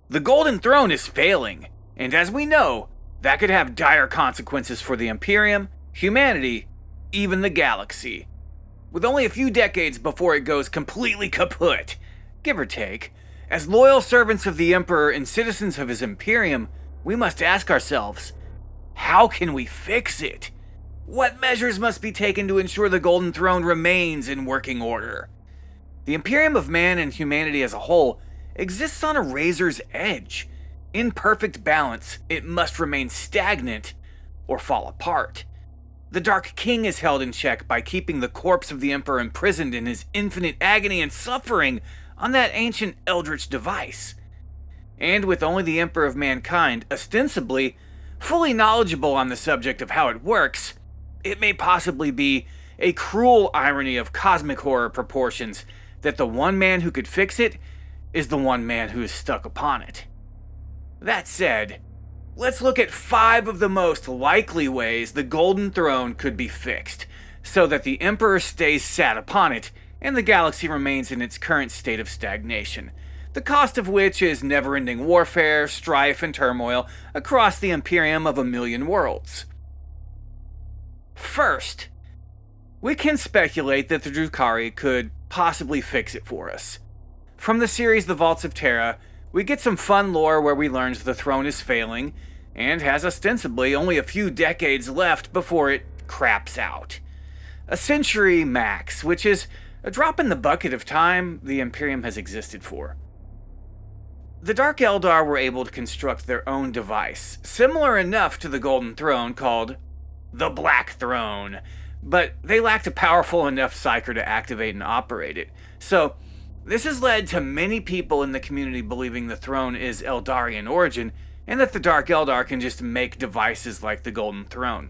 The Golden Throne is failing, and as we know, that could have dire consequences for the Imperium, humanity, even the galaxy. With only a few decades before it goes completely kaput, give or take, as loyal servants of the Emperor and citizens of his Imperium, we must ask ourselves, how can we fix it? What measures must be taken to ensure the Golden Throne remains in working order? The Imperium of man and humanity as a whole exists on a razor's edge. In perfect balance, it must remain stagnant or fall apart. The Dark King is held in check by keeping the corpse of the Emperor imprisoned in his infinite agony and suffering on that ancient eldritch device. And with only the Emperor of mankind, ostensibly, fully knowledgeable on the subject of how it works, it may possibly be a cruel irony of cosmic horror proportions that the one man who could fix it is the one man who is stuck upon it. That said, let's look at 5 of the most likely ways the Golden Throne could be fixed, so that the Emperor stays sat upon it, and the galaxy remains in its current state of stagnation, the cost of which is never-ending warfare, strife, and turmoil across the Imperium of a million worlds. First, we can speculate that the Drukhari could possibly fix it for us. From the series The Vaults of Terra, we get some fun lore where we learn the throne is failing, and has ostensibly only a few decades left before it craps out. A century max, which is a drop in the bucket of time the Imperium has existed for. The Dark Eldar were able to construct their own device, similar enough to the Golden Throne, called the Black Throne, but they lacked a powerful enough psyker to activate and operate it. So, this has led to many people in the community believing the throne is Eldari in origin, and that the Dark Eldar can just make devices like the Golden Throne.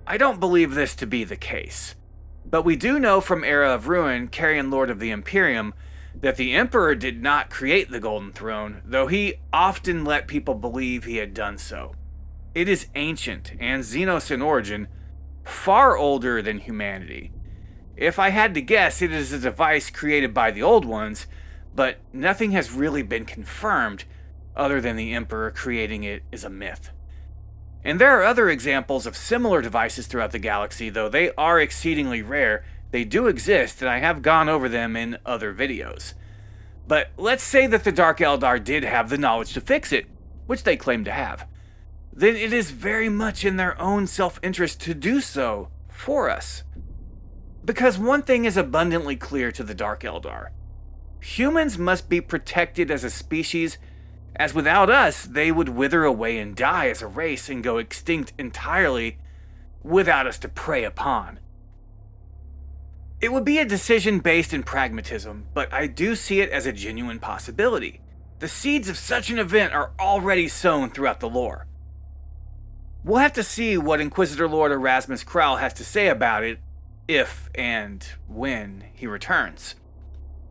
I don't believe this to be the case, but we do know from Era of Ruin, Carrion Lord of the Imperium, that the Emperor did not create the Golden Throne, though he often let people believe he had done so. It is ancient, and Xenos in origin, far older than humanity. If I had to guess, it is a device created by the Old Ones, but nothing has really been confirmed other than the Emperor creating it is a myth. And there are other examples of similar devices throughout the galaxy, though they are exceedingly rare. They do exist, and I have gone over them in other videos. But let's say that the Dark Eldar did have the knowledge to fix it, which they claim to have. Then it is very much in their own self-interest to do so for us. Because one thing is abundantly clear to the Dark Eldar. Humans must be protected as a species, as without us, they would wither away and die as a race and go extinct entirely without us to prey upon. It would be a decision based in pragmatism, but I do see it as a genuine possibility. The seeds of such an event are already sown throughout the lore. We'll have to see what Inquisitor Lord Erasmus Krall has to say about it, if and when he returns.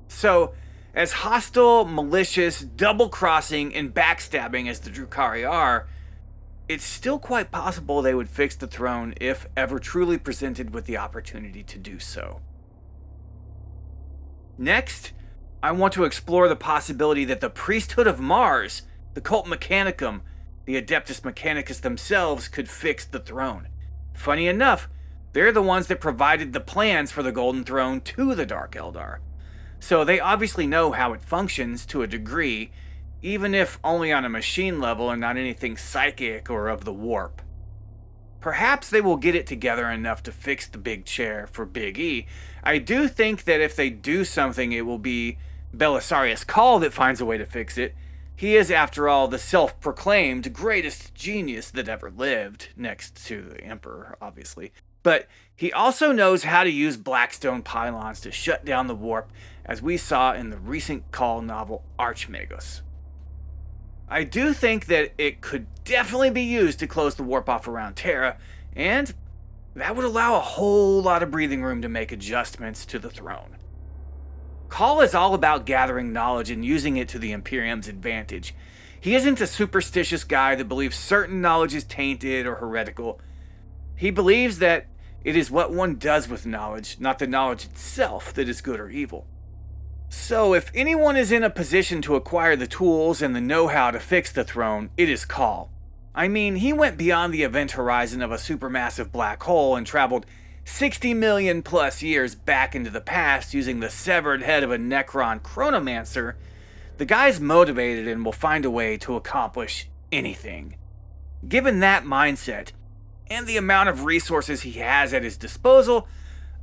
So, as hostile, malicious, double-crossing, and backstabbing as the Drukhari are, it's still quite possible they would fix the throne if ever truly presented with the opportunity to do so. Next, I want to explore the possibility that the Priesthood of Mars, the Cult Mechanicum, the Adeptus Mechanicus themselves could fix the throne. Funny enough, they're the ones that provided the plans for the Golden Throne to the Dark Eldar. So they obviously know how it functions to a degree, even if only on a machine level and not anything psychic or of the warp. Perhaps they will get it together enough to fix the big chair for Big E. I do think that if they do something, it will be Belisarius Cawl that finds a way to fix it. He is, after all, the self-proclaimed greatest genius that ever lived, next to the Emperor, obviously. But he also knows how to use Blackstone pylons to shut down the warp, as we saw in the recent Cawl novel Archmagos. I do think that it could definitely be used to close the warp off around Terra, and that would allow a whole lot of breathing room to make adjustments to the throne. Cawl is all about gathering knowledge and using it to the Imperium's advantage. He isn't a superstitious guy that believes certain knowledge is tainted or heretical. He believes that it is what one does with knowledge, not the knowledge itself, that is good or evil. So if anyone is in a position to acquire the tools and the know-how to fix the throne, it is Call. I mean, he went beyond the event horizon of a supermassive black hole and traveled 60 million plus years back into the past using the severed head of a Necron chronomancer. The guy's motivated and will find a way to accomplish anything. Given that mindset, and the amount of resources he has at his disposal,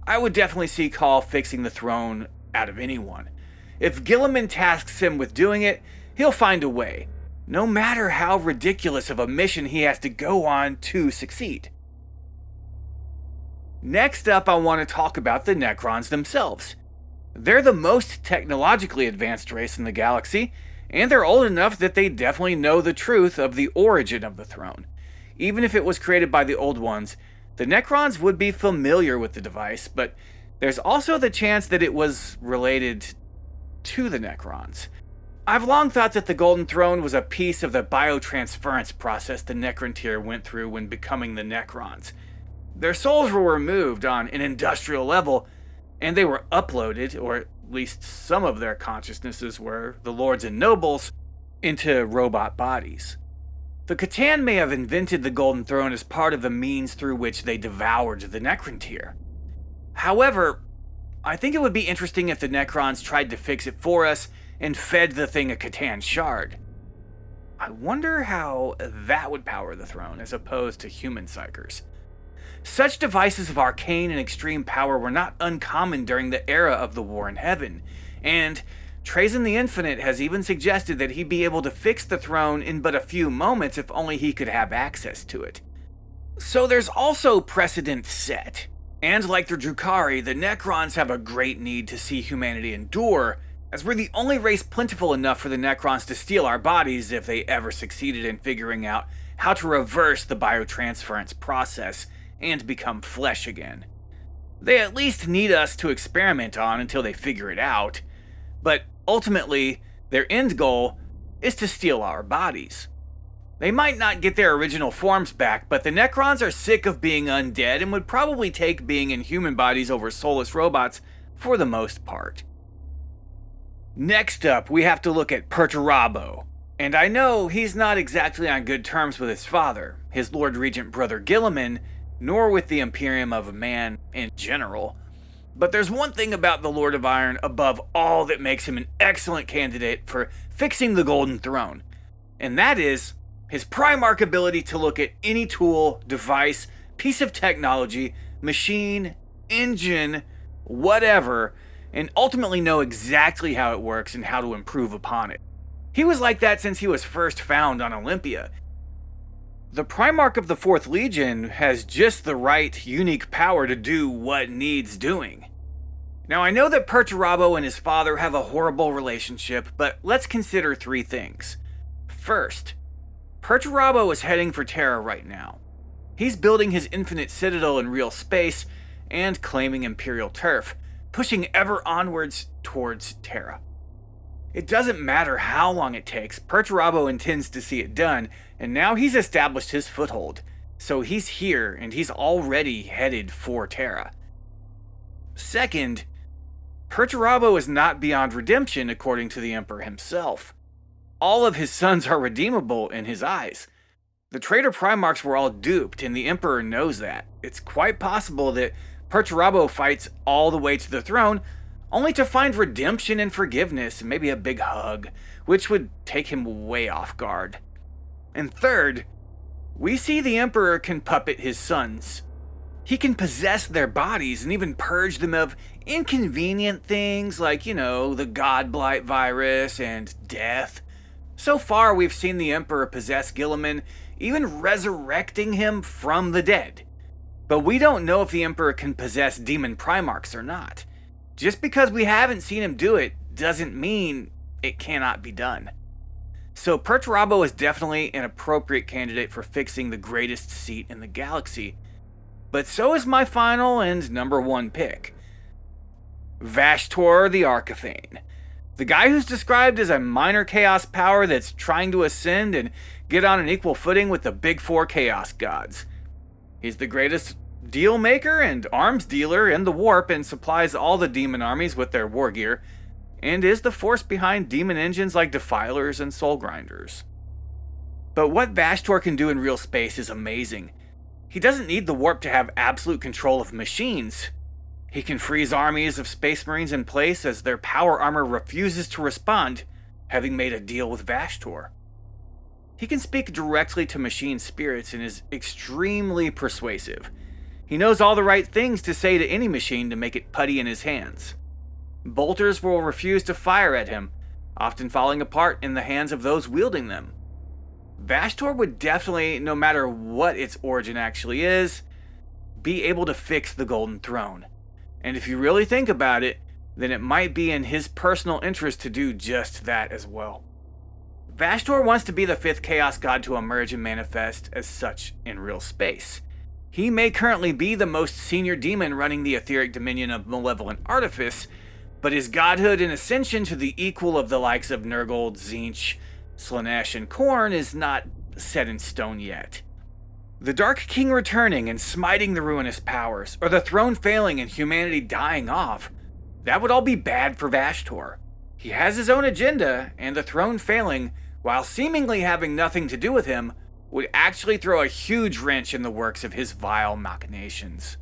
I would definitely see Call fixing the throne out of anyone. If Guilliman tasks him with doing it, he'll find a way, no matter how ridiculous of a mission he has to go on to succeed. Next up, I want to talk about the Necrons themselves. They're the most technologically advanced race in the galaxy, and they're old enough that they definitely know the truth of the origin of the throne. Even if it was created by the Old Ones, the Necrons would be familiar with the device, but there's also the chance that it was related to the Necrons. I've long thought that the Golden Throne was a piece of the biotransference process the Necrontyr went through when becoming the Necrons. Their souls were removed on an industrial level, and they were uploaded, or at least some of their consciousnesses were, the lords and nobles, into robot bodies. The Catan may have invented the Golden Throne as part of the means through which they devoured the Necrontyr. However, I think it would be interesting if the Necrons tried to fix it for us and fed the thing a Catan shard. I wonder how that would power the throne as opposed to human psychers. Such devices of arcane and extreme power were not uncommon during the era of the War in Heaven, and Trazyn the Infinite has even suggested that he'd be able to fix the throne in but a few moments if only he could have access to it. So there's also precedent set, and like the Drukhari, the Necrons have a great need to see humanity endure, as we're the only race plentiful enough for the Necrons to steal our bodies if they ever succeeded in figuring out how to reverse the biotransference process and become flesh again. They at least need us to experiment on until they figure it out, but ultimately, their end goal is to steal our bodies. They might not get their original forms back, but the Necrons are sick of being undead and would probably take being in human bodies over soulless robots for the most part. Next up, we have to look at Perturabo. And I know he's not exactly on good terms with his father, his Lord Regent brother Guilliman, nor with the Imperium of Man in general. But there's one thing about the Lord of Iron above all that makes him an excellent candidate for fixing the Golden Throne, and that is his Primarch ability to look at any tool, device, piece of technology, machine, engine, whatever, and ultimately know exactly how it works and how to improve upon it. He was like that since he was first found on Olympia. The Primarch of the 4th Legion has just the right, unique power to do what needs doing. Now, I know that Perturabo and his father have a horrible relationship, but let's consider 3 things. First, Perturabo is heading for Terra right now. He's building his infinite citadel in real space and claiming Imperial turf, pushing ever onwards towards Terra. It doesn't matter how long it takes, Perturabo intends to see it done, and now he's established his foothold. So he's here, and he's already headed for Terra. Second, Perturabo is not beyond redemption according to the Emperor himself. All of his sons are redeemable in his eyes. The traitor Primarchs were all duped, and the Emperor knows that. It's quite possible that Perturabo fights all the way to the throne, only to find redemption and forgiveness, and maybe a big hug, which would take him way off guard. And third, we see the Emperor can puppet his sons. He can possess their bodies and even purge them of inconvenient things like, the Godblight virus and death. So far, we've seen the Emperor possess Guilliman, even resurrecting him from the dead. But we don't know if the Emperor can possess demon Primarchs or not. Just because we haven't seen him do it doesn't mean it cannot be done. So Perturabo is definitely an appropriate candidate for fixing the greatest seat in the galaxy. But so is my final and number 1 pick. Vashtor the Archithane. The guy who's described as a minor chaos power that's trying to ascend and get on an equal footing with the big 4 chaos gods. He's the greatest deal maker and arms dealer in the warp and supplies all the demon armies with their war gear. and is the force behind demon engines like Defilers and Soul Grinders. But what Vashtor can do in real space is amazing. He doesn't need the warp to have absolute control of machines. He can freeze armies of Space Marines in place as their power armor refuses to respond, having made a deal with Vashtor. He can speak directly to machine spirits and is extremely persuasive. He knows all the right things to say to any machine to make it putty in his hands. Bolters will refuse to fire at him, often falling apart in the hands of those wielding them. Vashtor would definitely, no matter what its origin actually is, be able to fix the Golden Throne. And if you really think about it, then it might be in his personal interest to do just that as well. Vashtor wants to be the fifth Chaos God to emerge and manifest as such in real space. He may currently be the most senior demon running the etheric dominion of Malevolent Artifice, but his godhood and ascension to the equal of the likes of Nurgle, Tzeentch, Slaanesh, and Khorne is not set in stone yet. The Dark King returning and smiting the ruinous powers, or the throne failing and humanity dying off, that would all be bad for Vashtor. He has his own agenda, and the throne failing, while seemingly having nothing to do with him, would actually throw a huge wrench in the works of his vile machinations.